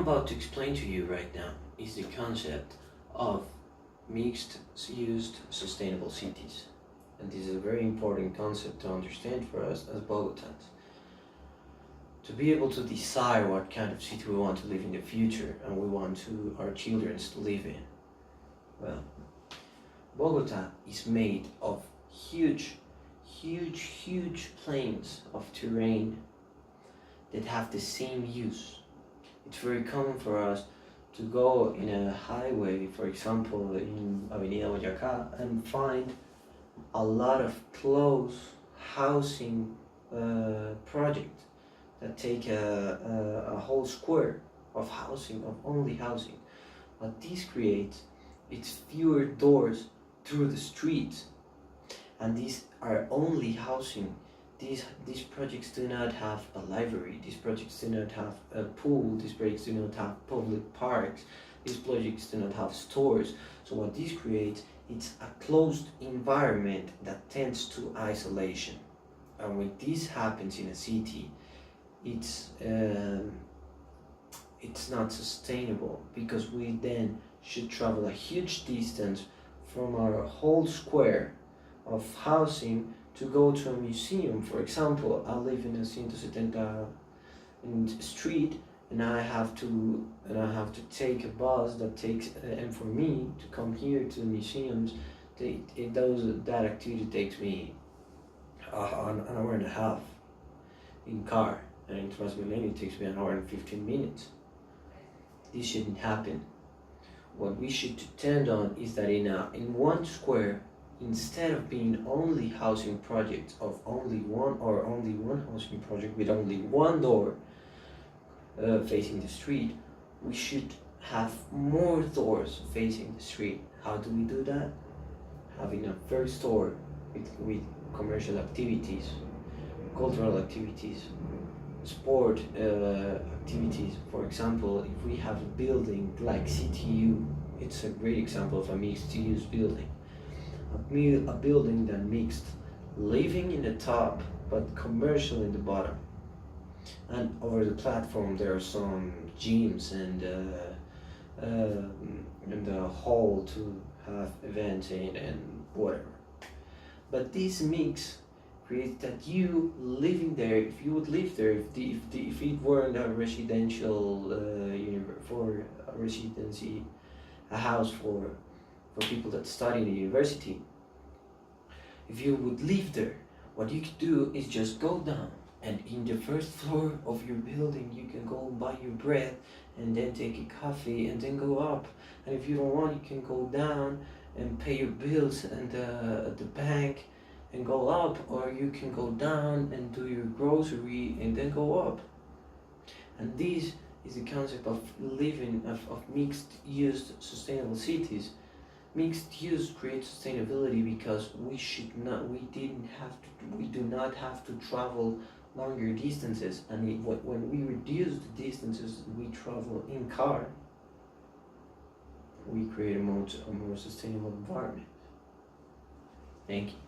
about to explain to you right now is the concept of mixed-use sustainable cities. And this is a very important concept to understand for us as Bogotans. To be able to decide what kind of city we want to live in the future and we want our children to live in. Well, Bogota is made of huge plains of terrain that have the same use. It's very common for us to go in a highway, for example in Avenida Boyacá, and find a lot of close housing projects that take a whole square of housing, of only housing. What this creates, it's fewer doors through the streets, and these are only housing. These projects do not have a library, these projects do not have a pool, these projects do not have public parks, these projects do not have stores. So what this creates, it's a closed environment that tends to isolation. And when this happens in a city, it's not sustainable, because we then should travel a huge distance from our whole square of housing to go to a museum. For example, I live in a 170 street, and I have to take a bus that takes and for me to come here to the museums, that activity takes me an hour and a half in car, and in Transmilenio it takes me an hour and 15 minutes. This shouldn't happen. What we should tend on is that in one square, instead of being only housing projects of only one housing project with only one door facing the street, we should have more doors facing the street. How do we do that? Having a first door with commercial activities, cultural activities, sport activities. For example, if we have a building like CTU, it's a great example of a mixed-use building. A building that mixed living in the top but commercial in the bottom, and over the platform there are some gyms and the hall to have events in and whatever. But this mix creates that you living there, if you would live there, if it weren't a residential a house for people that study in the university, if you would live there, what you could do is just go down, and in the first floor of your building you can go buy your bread and then take a coffee and then go up. And if you don't want, you can go down and pay your bills and at the bank and go up, or you can go down and do your grocery and then go up. And this is the concept of living of mixed-use sustainable cities. Mixed use creates sustainability because we do not have to travel longer distances, and when we reduce the distances we travel in car, we create a more sustainable environment. Thank you.